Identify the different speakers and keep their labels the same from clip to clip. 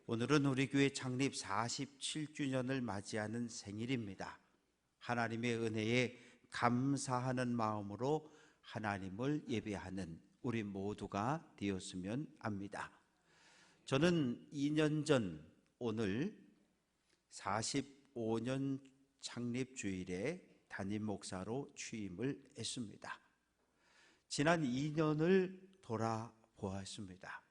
Speaker 1: 오늘은 우리 교회 창립 47주년을 맞이하는 생일입니다. 하나님의 은혜에 감사하는 마음으로 하나님을 예배하는 우리 모두가 되었으면 합니다. 저는 2년 전 오늘 45년 창립 주일에 담임 목사로 취임을 했습니다. 지난 2년을 돌아보았습니다.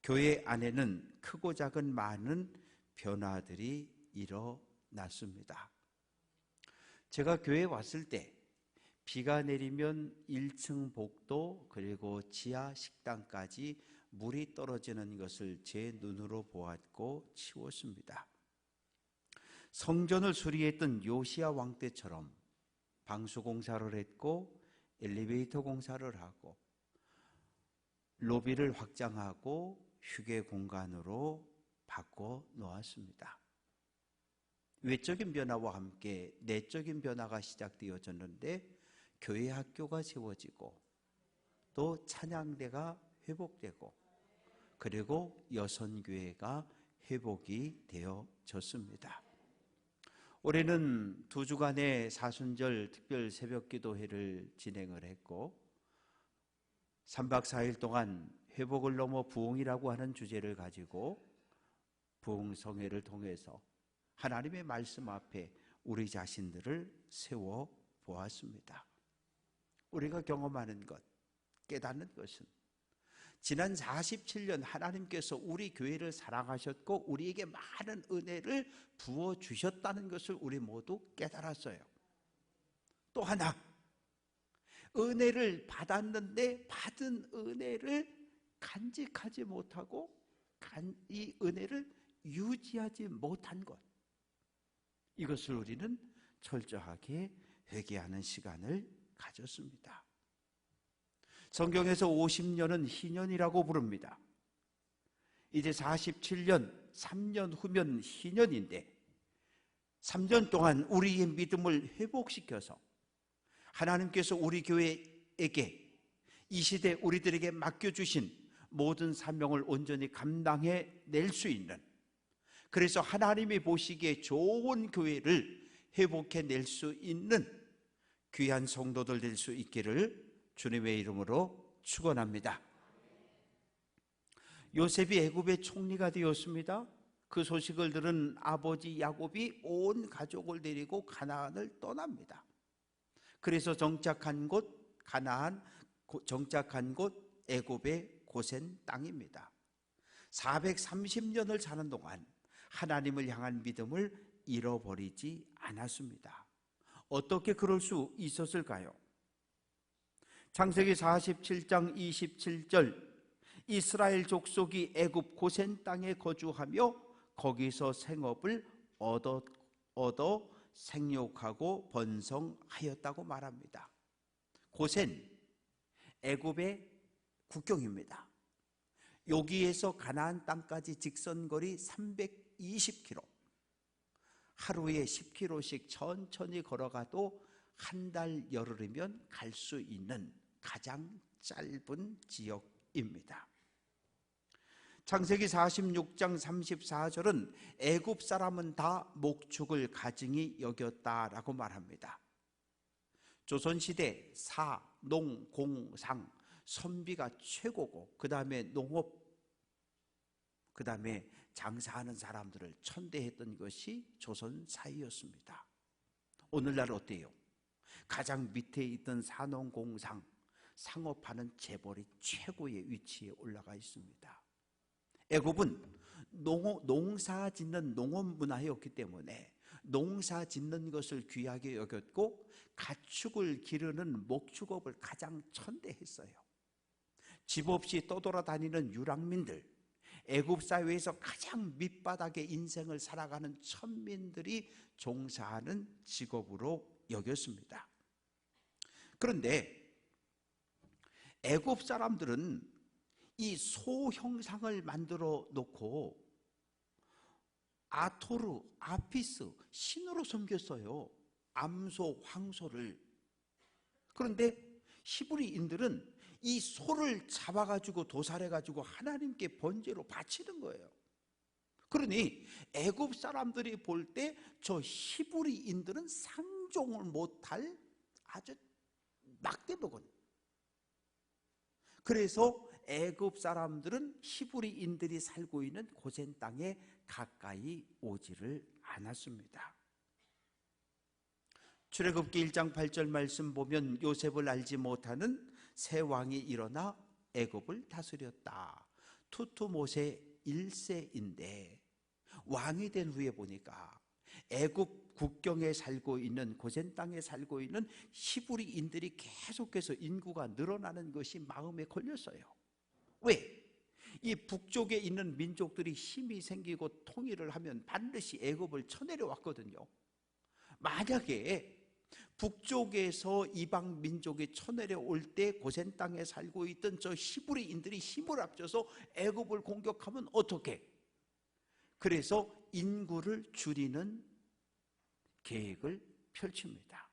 Speaker 1: 교회 안에는 크고 작은 많은 변화들이 일어났습니다. 제가 교회에 왔을 때 비가 내리면 1층 복도 그리고 지하 식당까지 물이 떨어지는 것을 제 눈으로 보았고 치웠습니다. 성전을 수리했던 요시야 왕 때처럼 방수 공사를 했고 엘리베이터 공사를 하고 로비를 확장하고 휴게 공간으로 바꿔 놓았습니다. 외적인 변화와 함께 내적인 변화가 시작되어졌는데 교회 학교가 세워지고 또 찬양대가 회복되고 그리고 여선교회가 회복이 되어졌습니다. 올해는 2주간의 사순절 특별 새벽기도회를 진행을 했고 3박 4일 동안 회복을 넘어 부흥이라고 하는 주제를 가지고 부흥성회를 통해서 하나님의 말씀 앞에 우리 자신들을 세워 보았습니다. 우리가 경험하는 것, 깨닫는 것은 지난 47년 하나님께서 우리 교회를 사랑하셨고 우리에게 많은 은혜를 부어주셨다는 것을 우리 모두 깨달았어요. 또 하나, 은혜를 받았는데 받은 은혜를 간직하지 못하고 이 은혜를 유지하지 못한 것, 이것을 우리는 철저하게 회개하는 시간을 가졌습니다. 성경에서 50년은 희년이라고 부릅니다. 이제 47년, 3년 후면 희년인데 3년 동안 우리의 믿음을 회복시켜서 하나님께서 우리 교회에게 이 시대 우리들에게 맡겨주신 모든 사명을 온전히 감당해 낼 수 있는, 그래서 하나님이 보시기에 좋은 교회를 회복해 낼 수 있는 귀한 성도들 될 수 있기를 주님의 이름으로 축원합니다. 요셉이 애굽의 총리가 되었습니다. 그 소식을 들은 아버지 야곱이 온 가족을 데리고 가나안을 떠납니다. 그래서 정착한 곳 가나안, 정착한 곳 애굽의 고센 땅입니다. 430년을 사는 동안 하나님을 향한 믿음을 잃어버리지 않았습니다. 어떻게 그럴 수 있었을까요? 창세기 47장 27절, 이스라엘 족속이 애굽 고센 땅에 거주하며 거기서 생업을 얻어 생육하고 번성하였다고 말합니다. 고센, 애굽의 국경입니다. 여기에서 가나안 땅까지 직선거리 320km, 하루에 10km씩 천천히 걸어가도 한 달 열흘이면 갈 수 있는 가장 짧은 지역입니다. 창세기 46장 34절은 애굽 사람은 다 목축을 가증히 여겼다라고 말합니다. 조선시대 사, 농, 공, 상, 선비가 최고고 그 다음에 농업, 그 다음에 장사하는 사람들을 천대했던 것이 조선사회였습니다. 오늘날 어때요? 가장 밑에 있던 산업공상, 상업하는 재벌이 최고의 위치에 올라가 있습니다. 애굽은 농사 짓는 농업 문화였기 때문에 농사 짓는 것을 귀하게 여겼고 가축을 기르는 목축업을 가장 천대했어요. 집 없이 떠돌아다니는 유랑민들, 애굽 사회에서 가장 밑바닥의 인생을 살아가는 천민들이 종사하는 직업으로 여겼습니다. 그런데 애굽 사람들은 이 소 형상을 만들어 놓고 아토르, 아피스, 신으로 섬겼어요. 암소, 황소를. 그런데 히브리인들은 이 소를 잡아가지고 도살해가지고 하나님께 번제로 바치는 거예요. 그러니 애굽 사람들이 볼 때 저 히브리인들은 상종을 못할 아주 낙대복은. 그래서 애굽 사람들은 히브리인들이 살고 있는 고센 땅에 가까이 오지를 않았습니다. 출애굽기 1장 8절 말씀 보면 요셉을 알지 못하는 새 왕이 일어나 애굽을 다스렸다. 투투모세 1세인데 왕이 된 후에 보니까 애굽 국경에 살고 있는 고센 땅에 살고 있는 히브리인들이 계속해서 인구가 늘어나는 것이 마음에 걸렸어요. 왜? 이 북쪽에 있는 민족들이 힘이 생기고 통일을 하면 반드시 애굽을 쳐내려왔거든요. 만약에 북쪽에서 이방 민족이 쳐내려올 때 고센 땅에 살고 있던 저 히브리인들이 힘을 합쳐서 애굽을 공격하면 어떻게? 그래서 인구를 줄이는 계획을 펼칩니다.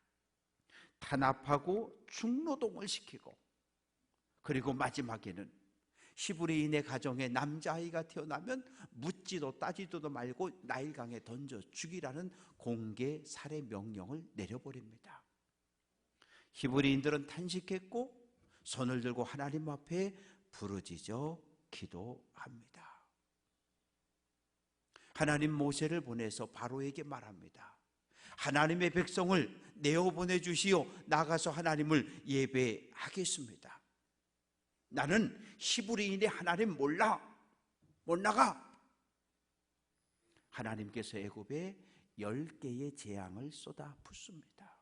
Speaker 1: 탄압하고 중노동을 시키고, 그리고 마지막에는 히브리인의 가정에 남자아이가 태어나면 묻지도 따지도 말고 나일강에 던져 죽이라는 공개 살해 명령을 내려버립니다. 히브리인들은 탄식했고 손을 들고 하나님 앞에 부르짖어 기도합니다. 하나님 모세를 보내서 바로에게 말합니다. 하나님의 백성을 내어보내 주시오. 나가서 하나님을 예배하겠습니다. 나는 히브리인의 하나님 몰라, 못 나가. 하나님께서 애굽에 10개의 재앙을 쏟아 붓습니다.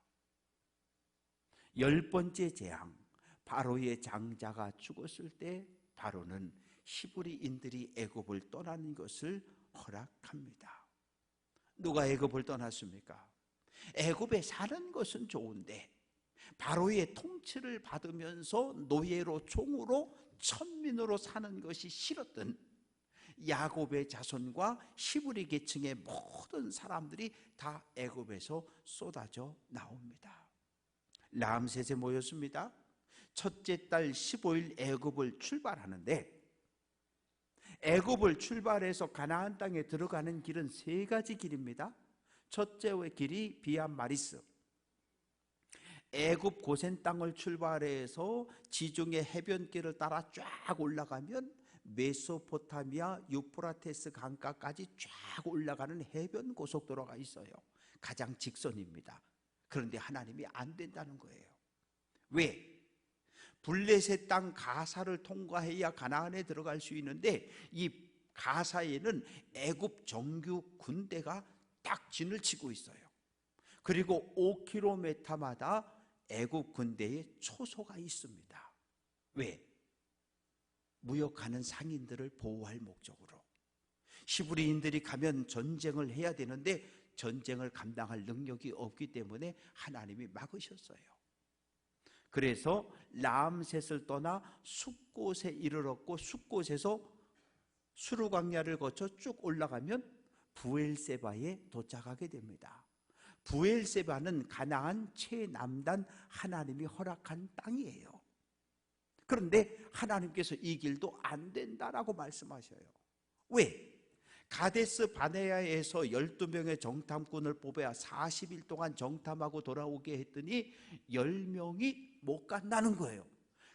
Speaker 1: 10번째 재앙, 바로의 장자가 죽었을 때 바로는 히브리인들이 애굽을 떠나는 것을 허락합니다. 누가 애굽을 떠났습니까? 애굽에 사는 것은 좋은데 바로의 통치를 받으면서 노예로 종으로 천민으로 사는 것이 싫었던 야곱의 자손과 히브리 계층의 모든 사람들이 다 애굽에서 쏟아져 나옵니다. 람셋에 모였습니다. 첫째 달 15일 애굽을 출발하는데, 애굽을 출발해서 가나안 땅에 들어가는 길은 3가지 길입니다. 첫째 길이 비암마리스, 애굽 고센 땅을 출발해서 지중해 해변길을 따라 쫙 올라가면 메소포타미아 유프라테스 강가까지 쫙 올라가는 해변 고속도로가 있어요. 가장 직선입니다. 그런데 하나님이 안 된다는 거예요. 왜? 블레셋 땅 가사를 통과해야 가나안에 들어갈 수 있는데 이 가사에는 애굽 정규 군대가 딱 진을 치고 있어요. 그리고 5km마다 애굽 군대의 초소가 있습니다. 왜? 무역하는 상인들을 보호할 목적으로. 히브리인들이 가면 전쟁을 해야 되는데 전쟁을 감당할 능력이 없기 때문에 하나님이 막으셨어요. 그래서 람셋을 떠나 숫곳에 이르렀고, 숫곳에서 수르 광야를 거쳐 쭉 올라가면 부엘세바에 도착하게 됩니다. 부엘세바는 가나안 최남단 하나님이 허락한 땅이에요. 그런데 하나님께서 이 길도 안 된다라고 말씀하셔요. 왜? 가데스 바네아에서 12명의 정탐꾼을 뽑아야 40일 동안 정탐하고 돌아오게 했더니 10명이 못 간다는 거예요.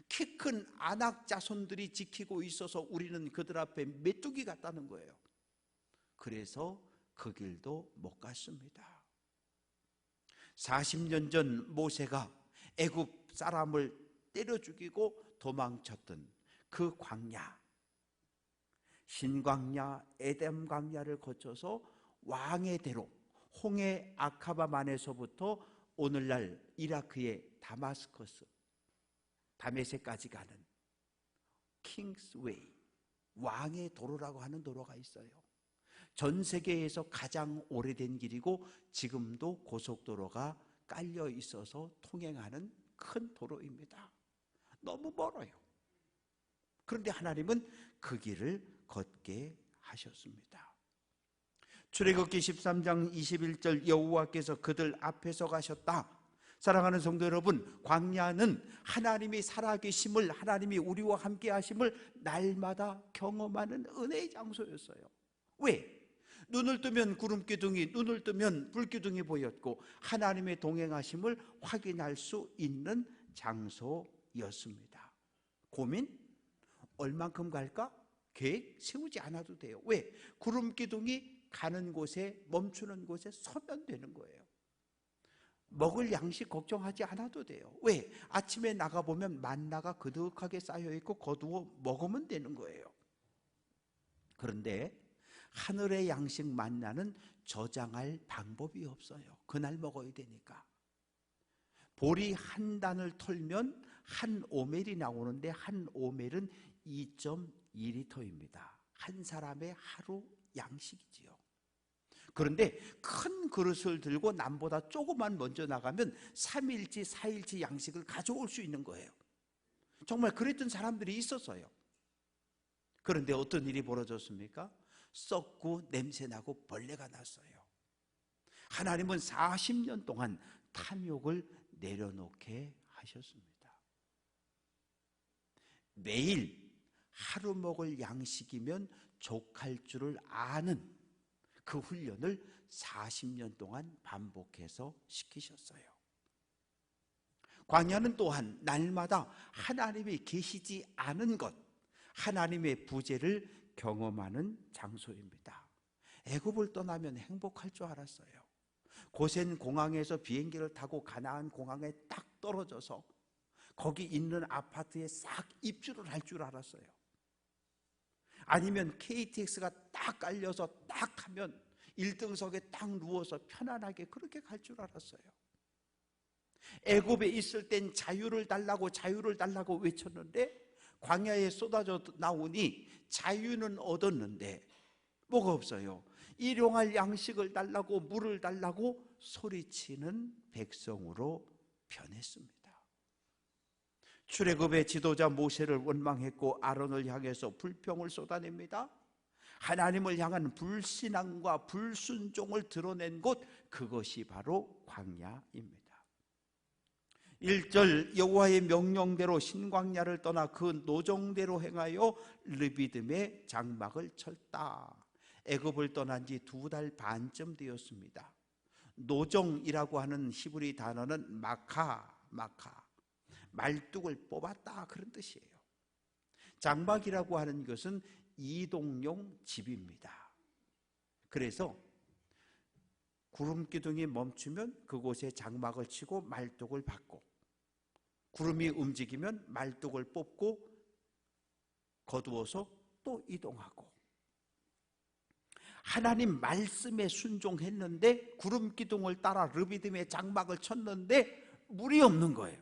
Speaker 1: 키 큰 아낙 자손들이 지키고 있어서 우리는 그들 앞에 메뚜기 같다는 거예요. 그래서 그 길도 못 갔습니다. 40년 전 모세가 애굽 사람을 때려 죽이고 도망쳤던 그 광야, 신광야, 에덴 광야를 거쳐서 왕의 대로 홍해 아카바만에서부터 오늘날 이라크의 다마스커스, 다메섹까지 가는 킹스웨이, 왕의 도로라고 하는 도로가 있어요. 전 세계에서 가장 오래된 길이고 지금도 고속도로가 깔려 있어서 통행하는 큰 도로입니다. 너무 멀어요. 그런데 하나님은 그 길을 걷게 하셨습니다. 출애굽기 13장 21절, 여호와께서 그들 앞에서 가셨다. 사랑하는 성도 여러분, 광야는 하나님이 살아계심을, 하나님이 우리와 함께 하심을 날마다 경험하는 은혜의 장소였어요. 왜? 눈을 뜨면 구름기둥이, 눈을 뜨면 불기둥이 보였고 하나님의 동행하심을 확인할 수 있는 장소였습니다. 고민? 얼만큼 갈까? 계획 세우지 않아도 돼요. 왜? 구름기둥이 가는 곳에, 멈추는 곳에 서면 되는 거예요. 먹을 양식 걱정하지 않아도 돼요. 왜? 아침에 나가보면 만나가 그득하게 쌓여있고 거두어 먹으면 되는 거예요. 그런데 하늘의 양식 만나는 저장할 방법이 없어요. 그날 먹어야 되니까. 보리 한 단을 털면 한 오멜이 나오는데 한 오멜은 2.2리터입니다. 한 사람의 하루 양식이지요. 그런데 큰 그릇을 들고 남보다 조금만 먼저 나가면 3일치 4일치 양식을 가져올 수 있는 거예요. 정말 그랬던 사람들이 있었어요. 그런데 어떤 일이 벌어졌습니까? 썩고 냄새나고 벌레가 났어요. 하나님은 40년 동안 탐욕을 내려놓게 하셨습니다. 매일 하루 먹을 양식이면 족할 줄을 아는 그 훈련을 40년 동안 반복해서 시키셨어요. 광야는 또한 날마다 하나님이 계시지 않은 것, 하나님의 부재를 경험하는 장소입니다. 애굽을 떠나면 행복할 줄 알았어요. 고센 공항에서 비행기를 타고 가나안 공항에 딱 떨어져서 거기 있는 아파트에 싹 입주를 할 줄 알았어요. 아니면 KTX가 딱 깔려서 딱 타면 1등석에 딱 누워서 편안하게 그렇게 갈 줄 알았어요. 애굽에 있을 땐 자유를 달라고 외쳤는데 광야에 쏟아져 나오니 자유는 얻었는데 뭐가 없어요. 일용할 양식을 달라고, 물을 달라고 소리치는 백성으로 변했습니다. 출애굽의 지도자 모세를 원망했고 아론을 향해서 불평을 쏟아냅니다. 하나님을 향한 불신앙과 불순종을 드러낸 곳, 그것이 바로 광야입니다. 1절 여호와의 명령대로 신광야를 떠나 그 노정대로 행하여 르비딤의 장막을 쳤다. 애굽을 떠난 지 2달 반쯤 되었습니다. 노정이라고 하는 히브리 단어는 마카, 말뚝을 뽑았다 그런 뜻이에요. 장막이라고 하는 것은 이동용 집입니다. 그래서 구름기둥이 멈추면 그곳에 장막을 치고 말뚝을 박고, 구름이 움직이면 말뚝을 뽑고 거두어서 또 이동하고, 하나님 말씀에 순종했는데 구름기둥을 따라 르비딤의 장막을 쳤는데 물이 없는 거예요.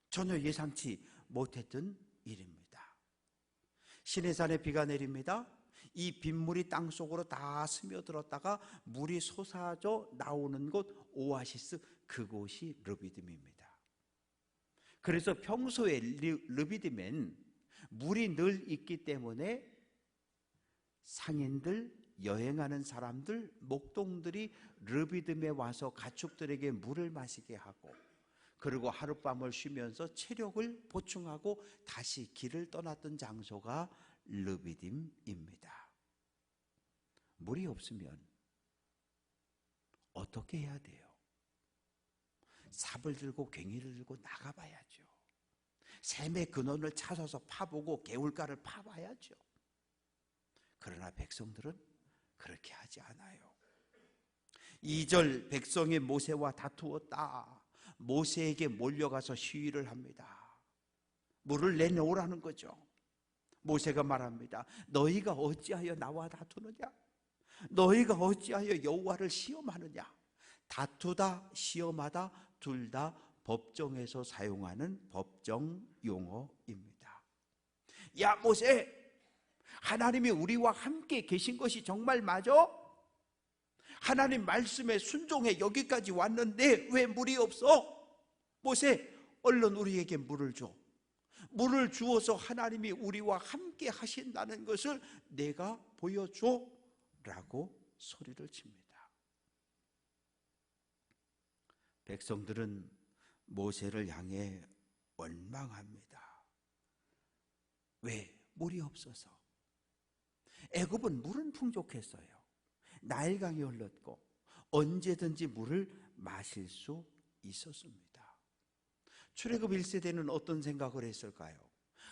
Speaker 1: 전혀 예상치 못했던 일입니다. 시내산에 비가 내립니다. 이 빗물이 땅속으로 다 스며들었다가 물이 솟아져 나오는 곳, 오아시스, 그곳이 르비딤입니다. 그래서 평소에 르비딤엔 물이 늘 있기 때문에 상인들, 여행하는 사람들, 목동들이 르비딤에 와서 가축들에게 물을 마시게 하고, 그리고 하룻밤을 쉬면서 체력을 보충하고 다시 길을 떠났던 장소가 르비딤입니다. 물이 없으면 어떻게 해야 돼요? 삽을 들고 괭이를 들고 나가봐야죠. 샘의 근원을 찾아서 파보고 개울가를 파봐야죠. 그러나 백성들은 그렇게 하지 않아요. 2절 백성이 모세와 다투었다. 모세에게 몰려가서 시위를 합니다. 물을 내놓으라는 거죠. 모세가 말합니다. 너희가 어찌하여 나와 다투느냐? 너희가 어찌하여 여호와를 시험하느냐? 다투다, 시험하다, 둘 다 법정에서 사용하는 법정 용어입니다. 야 모세, 하나님이 우리와 함께 계신 것이 정말 맞아? 하나님 말씀에 순종해 여기까지 왔는데 왜 물이 없어? 모세, 얼른 우리에게 물을 줘. 물을 주어서 하나님이 우리와 함께 하신다는 것을 내가 보여줘 라고 소리를 칩니다. 백성들은 모세를 향해 원망합니다. 왜? 물이 없어서. 애굽은 물은 풍족했어요. 나일강이 흘렀고 언제든지 물을 마실 수 있었습니다. 출애굽 1세대는 어떤 생각을 했을까요?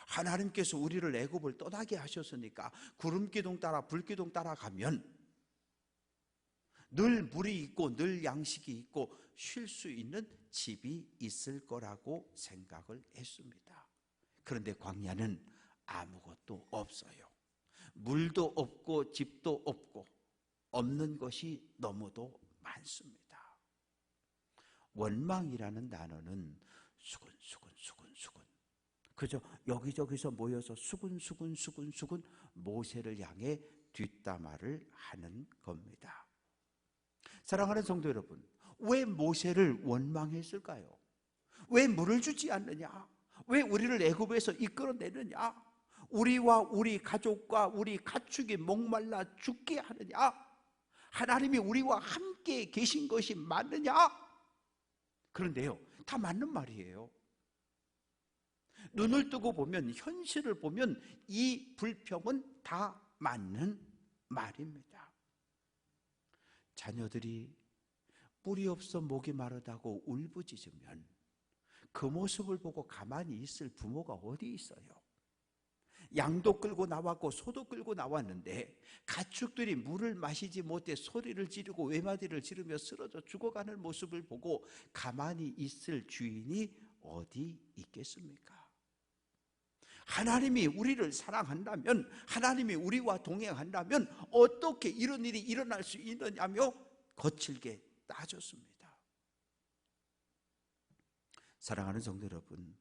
Speaker 1: 하나님께서 우리를 애굽을 떠나게 하셨으니까 구름기둥 따라 불기둥 따라가면 늘 물이 있고 늘 양식이 있고 쉴 수 있는 집이 있을 거라고 생각을 했습니다. 그런데 광야는 아무것도 없어요. 물도 없고 집도 없고 없는 것이 너무도 많습니다. 원망이라는 단어는 수군 그저 여기저기서 모여서 수군 모세를 향해 뒷담화를 하는 겁니다. 사랑하는 성도 여러분, 왜 모세를 원망했을까요? 왜 물을 주지 않느냐? 왜 우리를 애굽에서 이끌어내느냐? 우리와 우리 가족과 우리 가축이 목말라 죽게 하느냐? 하나님이 우리와 함께 계신 것이 맞느냐? 그런데요, 다 맞는 말이에요. 눈을 뜨고 보면, 현실을 보면 이 불평은 다 맞는 말입니다. 자녀들이 뿔이 없어 목이 마르다고 울부짖으면 그 모습을 보고 가만히 있을 부모가 어디 있어요? 양도 끌고 나왔고 소도 끌고 나왔는데 가축들이 물을 마시지 못해 소리를 지르고 외마디를 지르며 쓰러져 죽어가는 모습을 보고 가만히 있을 주인이 어디 있겠습니까? 하나님이 우리를 사랑한다면, 하나님이 우리와 동행한다면 어떻게 이런 일이 일어날 수 있느냐며 거칠게 따졌습니다. 사랑하는 성도 여러분,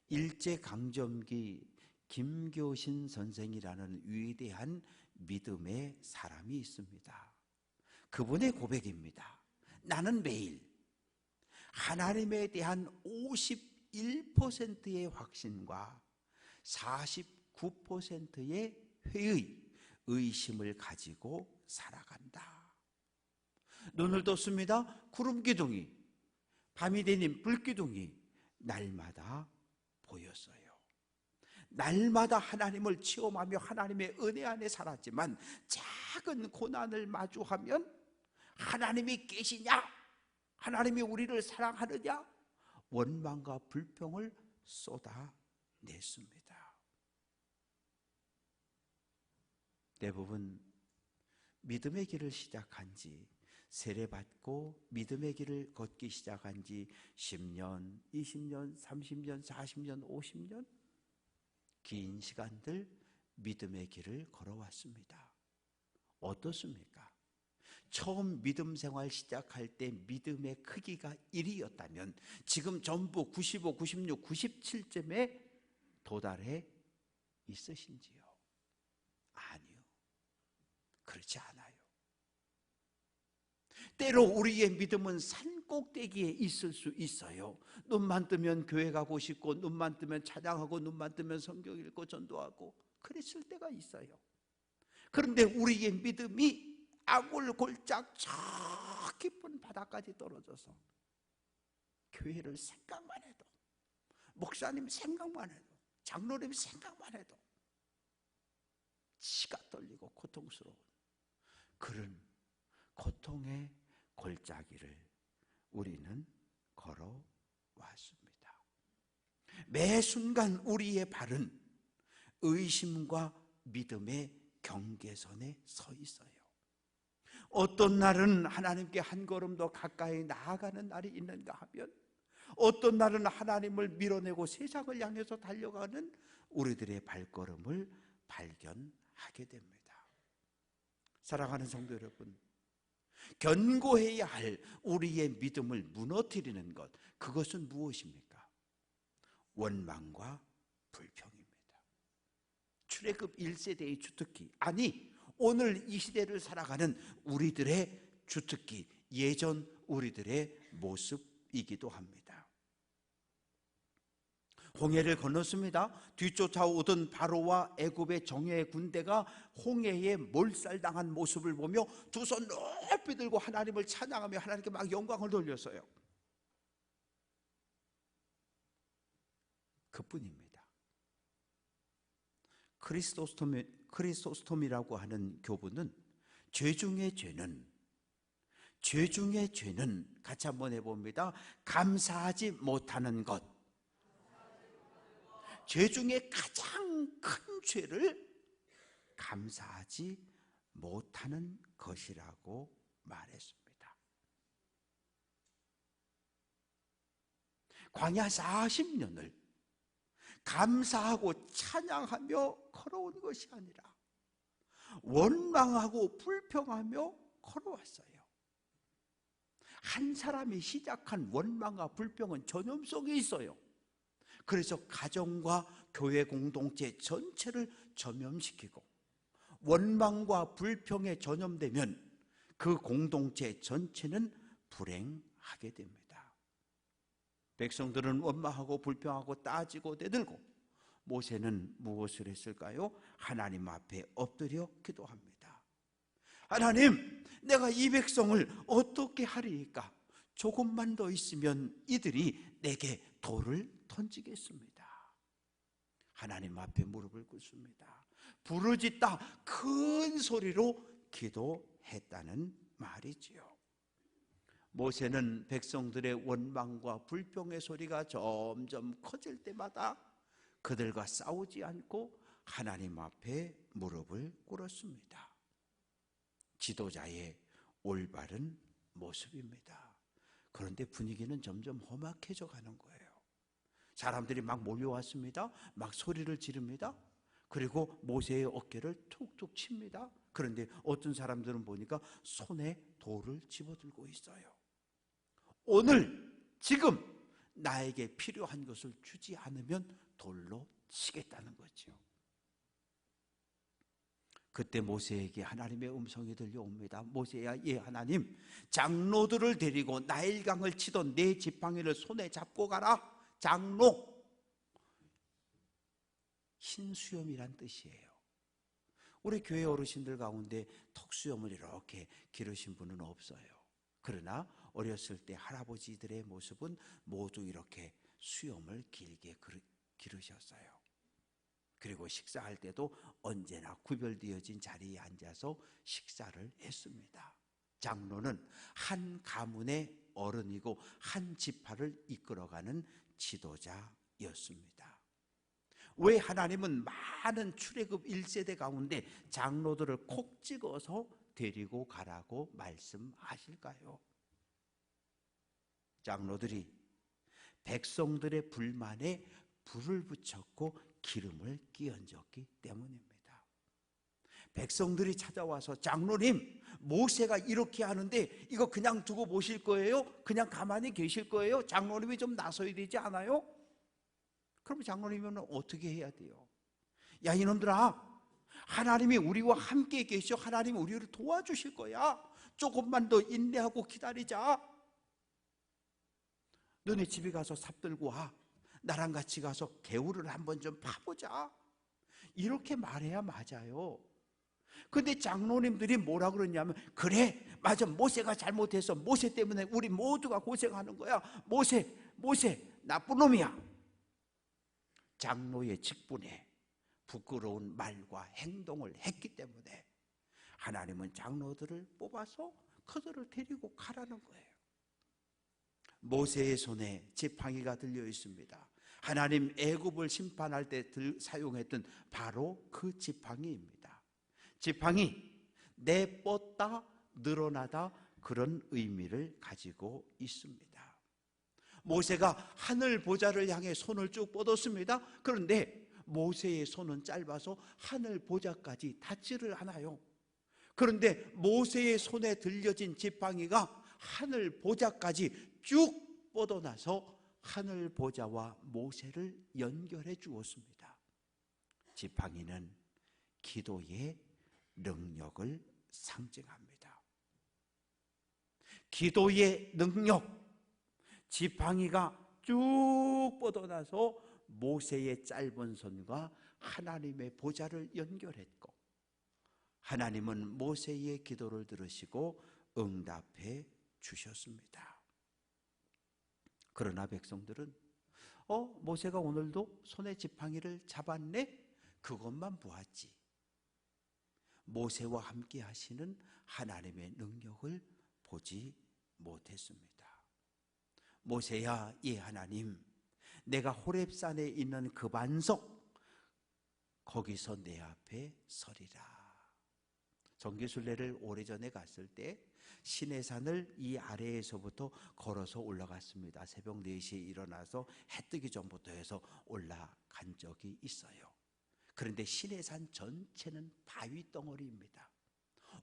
Speaker 1: 일제강점기 김교신 선생이라는 위대한 믿음의 사람이 있습니다. 그분의 고백입니다. 나는 매일 하나님에 대한 51%의 확신과 49%의 의심을 가지고 살아간다. 눈을 떴습니다. 구름기둥이, 밤이 되니 불기둥이 날마다 보였어요. 날마다 하나님을 체험하며 하나님의 은혜 안에 살았지만 작은 고난을 마주하면 하나님이 계시냐? 하나님이 우리를 사랑하느냐? 원망과 불평을 쏟아냈습니다. 대부분 믿음의 길을 시작한 지, 세례받고 믿음의 길을 걷기 시작한 지 10년, 20년, 30년, 40년, 50년 긴 시간들 믿음의 길을 걸어왔습니다. 어떻습니까? 처음 믿음 생활 시작할 때 믿음의 크기가 1이었다면 지금 전부 95, 96, 97점에 도달해 있으신지요? 아니요. 그렇지 않아요. 때로 우리의 믿음은 산 꼭대기에 있을 수 있어요. 눈만 뜨면 교회 가고 싶고, 눈만 뜨면 찬양하고, 눈만 뜨면 성경 읽고 전도하고 그랬을 때가 있어요. 그런데 우리의 믿음이 아골골짝 저 깊은 바다까지 떨어져서 교회를 생각만 해도, 목사님 생각만 해도, 장로님 생각만 해도 치가 떨리고 고통스러운 그런 고통의 골짜기를 우리는 걸어왔습니다. 매 순간 우리의 발은 의심과 믿음의 경계선에 서 있어요. 어떤 날은 하나님께 한 걸음 더 가까이 나아가는 날이 있는가 하면, 어떤 날은 하나님을 밀어내고 세상을 향해서 달려가는 우리들의 발걸음을 발견하게 됩니다. 사랑하는 성도 여러분, 견고해야 할 우리의 믿음을 무너뜨리는 것, 그것은 무엇입니까? 원망과 불평입니다. 출애굽 1세대의 주특기, 아니 오늘 이 시대를 살아가는 우리들의 주특기, 예전 우리들의 모습이기도 합니다. 홍해를 건넜습니다. 뒤쫓아오던 바로와 애굽의 정예 군대가 홍해에 몰살당한 모습을 보며 두 손 높이 들고 하나님을 찬양하며 하나님께 막 영광을 돌렸어요. 크리소스톰이라고 하는 교부는 죄 중에 죄는 같이 한번 해봅니다. 감사하지 못하는 것. 죄 중에 가장 큰 죄를 감사하지 못하는 것이라고 말했습니다. 광야 40년을 감사하고 찬양하며 걸어온 것이 아니라 원망하고 불평하며 걸어왔어요. 한 사람이 시작한 원망과 불평은 전염성이 있어요. 그래서 가정과 교회 공동체 전체를 전염시키고, 원망과 불평에 전염되면 그 공동체 전체는 불행하게 됩니다. 백성들은 원망하고 불평하고 따지고 대들고, 모세는 무엇을 했을까요? 하나님 앞에 엎드려 기도합니다. 하나님, 내가 이 백성을 어떻게 하리이까? 조금만 더 있으면 이들이 내게 돌을 던지겠습니다. 하나님 앞에 무릎을 꿇습니다. 부르짖다 큰 소리로 기도했다는 말이지요. 모세는 백성들의 원망과 불평의 소리가 점점 커질 때마다 그들과 싸우지 않고 하나님 앞에 무릎을 꿇었습니다. 지도자의 올바른 모습입니다. 그런데 분위기는 점점 험악해져 가는 거예요. 사람들이 막 몰려왔습니다. 막 소리를 지릅니다. 그리고 모세의 어깨를 툭툭 칩니다. 그런데 어떤 사람들은 보니까 손에 돌을 집어들고 있어요. 오늘 지금 나에게 필요한 것을 주지 않으면 돌로 치겠다는 거죠. 그때 모세에게 하나님의 음성이 들려옵니다. 모세야, 예 하나님, 장로들을 데리고 나일강을 치던 네 지팡이를 손에 잡고 가라. 장로, 흰수염이란 뜻이에요. 우리 교회 어르신들 가운데 턱수염을 이렇게 기르신 분은 없어요. 그러나 어렸을 때 할아버지들의 모습은 모두 이렇게 수염을 길게 기르셨어요. 그리고 식사할 때도 언제나 구별되어진 자리에 앉아서 식사를 했습니다. 장로는 한 가문의 어른이고 한 지파를 이끌어가는 지도자였습니다. 왜 하나님은 많은 출애굽 1세대 가운데 장로들을 콕 찍어서 데리고 가라고 말씀하실까요? 장로들이 백성들의 불만에 불을 붙였고 기름을 끼얹었기 때문입니다. 백성들이 찾아와서 장로님, 모세가 이렇게 하는데 이거 그냥 두고 보실 거예요? 그냥 가만히 계실 거예요? 장로님이 좀 나서야 되지 않아요? 그럼 장로님은 어떻게 해야 돼요? 야, 이놈들아, 하나님이 우리와 함께 계셔. 하나님이 우리를 도와주실 거야. 조금만 더 인내하고 기다리자. 너네 집에 가서 삽 들고 와. 나랑 같이 가서 개울을 한번 좀 파보자. 이렇게 말해야 맞아요. 근데 장로님들이 뭐라 그러냐면, 그래, 맞아, 모세가 잘못해서 모세 때문에 우리 모두가 고생하는 거야. 모세 나쁜 놈이야. 장로의 직분에 부끄러운 말과 행동을 했기 때문에 하나님은 장로들을 뽑아서 그들을 데리고 가라는 거예요. 모세의 손에 지팡이가 들려 있습니다. 하나님 애굽을 심판할 때 사용했던 바로 그 지팡이입니다. 지팡이, 내뻗다, 늘어나다, 그런 의미를 가지고 있습니다. 모세가 하늘 보좌를 향해 손을 쭉 뻗었습니다. 그런데 모세의 손은 짧아서 하늘 보좌까지 닿지를 않아요. 그런데 모세의 손에 들려진 지팡이가 하늘 보좌까지 쭉 뻗어나서 하늘 보좌와 모세를 연결해 주었습니다. 지팡이는 기도의 능력을 상징합니다. 기도의 능력, 지팡이가 쭉 뻗어나서 모세의 짧은 손과 하나님의 보좌를 연결했고, 하나님은 모세의 기도를 들으시고 응답해 주셨습니다. 그러나 백성들은 모세가 오늘도 손에 지팡이를 잡았네? 그것만 보았지. 모세와 함께 하시는 하나님의 능력을 보지 못했습니다. 모세야, 예 하나님, 내가 호렙산에 있는 그 반석 거기서 내 앞에 서리라. 정기순례를 오래전에 갔을 때 시내산을 이 아래에서부터 걸어서 올라갔습니다. 새벽 4시에 일어나서 해 뜨기 전부터 해서 올라간 적이 있어요. 그런데 시내산 전체는 바위 덩어리입니다.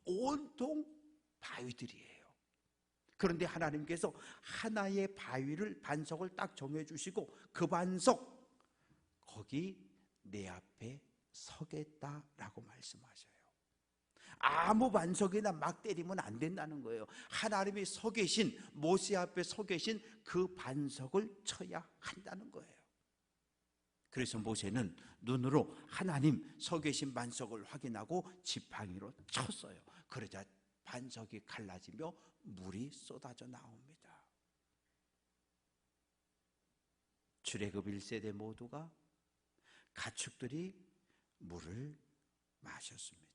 Speaker 1: 온통 바위들이에요. 그런데 하나님께서 하나의 바위를, 반석을 딱 정해주시고 그 반석, 거기 내 앞에 서겠다라고 말씀하셔요. 아무 반석이나 막 때리면 안 된다는 거예요. 하나님이 서 계신, 모세 앞에 서 계신 그 반석을 쳐야 한다는 거예요. 그래서 모세는 눈으로 하나님 서 계신 반석을 확인하고 지팡이로 쳤어요. 그러자 반석이 갈라지며 물이 쏟아져 나옵니다. 출애굽 1세대 모두가, 가축들이 물을 마셨습니다.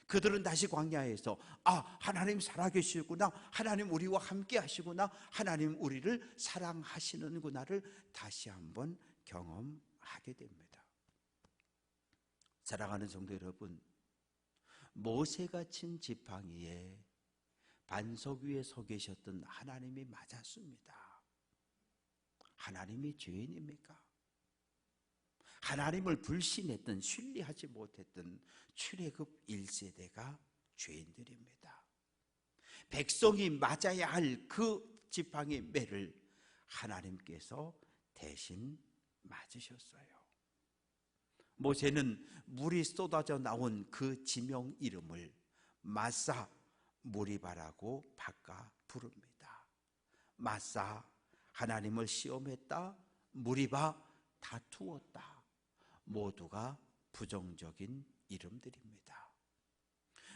Speaker 1: 그들은 다시 광야에서 하나님 살아계시구나, 하나님 우리와 함께 하시구나, 하나님 우리를 사랑하시는구나를 다시 한번 경험하게 됩니다. 사랑하는 성도 여러분, 모세가 친 지팡이에 반석 위에 서 계셨던 하나님이 맞았습니다. 하나님이 죄인입니까? 하나님을 불신했던, 신뢰하지 못했던 출애굽 1세대가 죄인들입니다. 백성이 맞아야 할 그 지팡이 매를 하나님께서 대신 맞으셨어요. 모세는 물이 쏟아져 나온 그 지명 이름을 마사 무리바라고 바꿔 부릅니다. 마사, 하나님을 시험했다. 무리바, 다투었다. 모두가 부정적인 이름들입니다.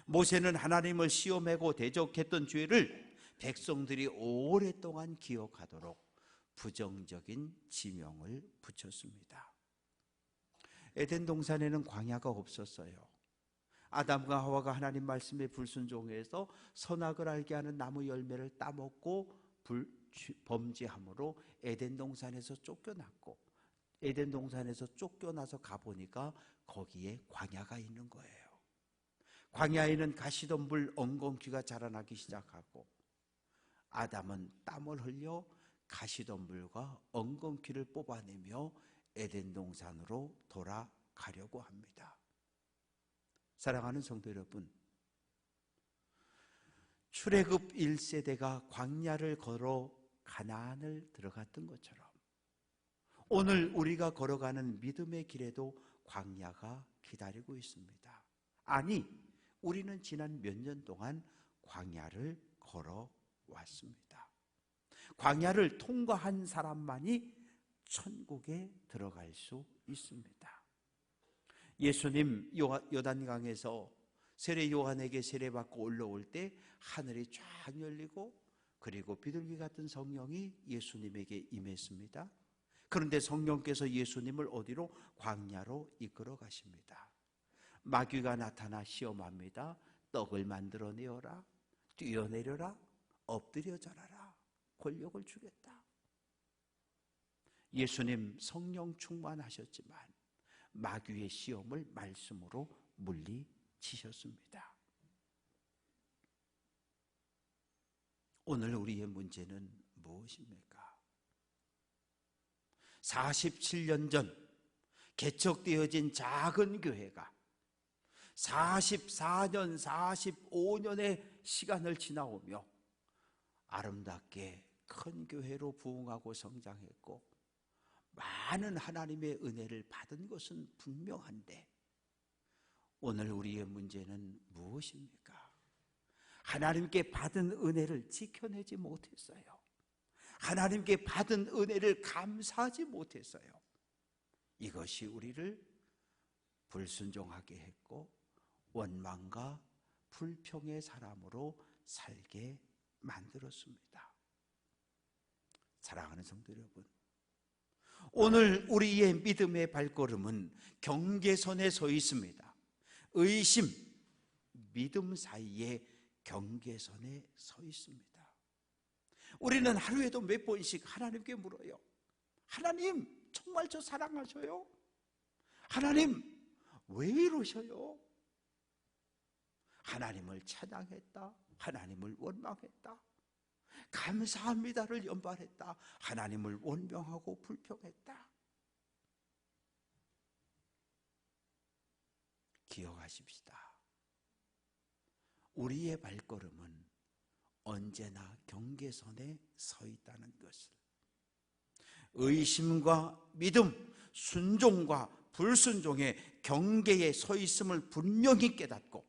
Speaker 1: 모세는 하나님을 시험하고 대적했던 죄를 백성들이 오랫동안 기억하도록 부정적인 지명을 붙였습니다. 에덴 동산에는 광야가 없었어요. 아담과 하와가 하나님 말씀에 불순종해서 선악을 알게 하는 나무 열매를 따먹고 범죄함으로 에덴 동산에서 쫓겨났고, 에덴 동산에서 쫓겨나서 가보니까 거기에 광야가 있는 거예요. 광야에는 가시덤불, 엉겅퀴가 자라나기 시작하고, 아담은 땀을 흘려 가시덤불과 엉겅퀴를 뽑아내며 에덴 동산으로 돌아가려고 합니다. 사랑하는 성도 여러분, 출애굽 1세대가 광야를 걸어 가나안을 들어갔던 것처럼 오늘 우리가 걸어가는 믿음의 길에도 광야가 기다리고 있습니다. 아니, 우리는 지난 몇 년 동안 광야를 걸어왔습니다. 광야를 통과한 사람만이 천국에 들어갈 수 있습니다. 예수님 요단강에서 세례 요한에게 세례받고 올라올 때 하늘이 쫙 열리고, 그리고 비둘기 같은 성령이 예수님에게 임했습니다. 그런데 성령께서 예수님을 어디로? 광야로 이끌어 가십니다. 마귀가 나타나 시험합니다. 떡을 만들어내어라, 뛰어내려라, 엎드려 절하라, 권력을 주겠다. 예수님 성령 충만하셨지만 마귀의 시험을 말씀으로 물리치셨습니다. 오늘 우리의 문제는 무엇입니까? 47년 전 개척되어진 작은 교회가 44년, 45년의 시간을 지나오며 아름답게 큰 교회로 부흥하고 성장했고, 많은 하나님의 은혜를 받은 것은 분명한데, 오늘 우리의 문제는 무엇입니까? 하나님께 받은 은혜를 지켜내지 못했어요. 하나님께 받은 은혜를 감사하지 못했어요. 이것이 우리를 불순종하게 했고 원망과 불평의 사람으로 살게 만들었습니다. 사랑하는 성도 여러분, 오늘 우리의 믿음의 발걸음은 경계선에 서 있습니다. 의심, 믿음 사이의 경계선에 서 있습니다. 우리는 하루에도 몇 번씩 하나님께 물어요. 하나님, 정말 저 사랑하셔요? 하나님, 왜 이러셔요? 하나님을 찬양했다, 하나님을 원망했다, 감사합니다를 연발했다, 하나님을 원명하고 불평했다. 기억하십시다. 우리의 발걸음은 언제나 경계선에 서 있다는 것을, 의심과 믿음, 순종과 불순종의 경계에 서 있음을 분명히 깨닫고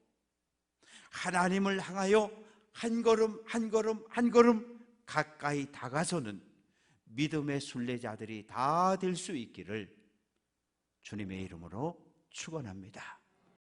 Speaker 1: 하나님을 향하여 한 걸음 한 걸음 한 걸음 가까이 다가서는 믿음의 순례자들이 다 될 수 있기를 주님의 이름으로 축원합니다.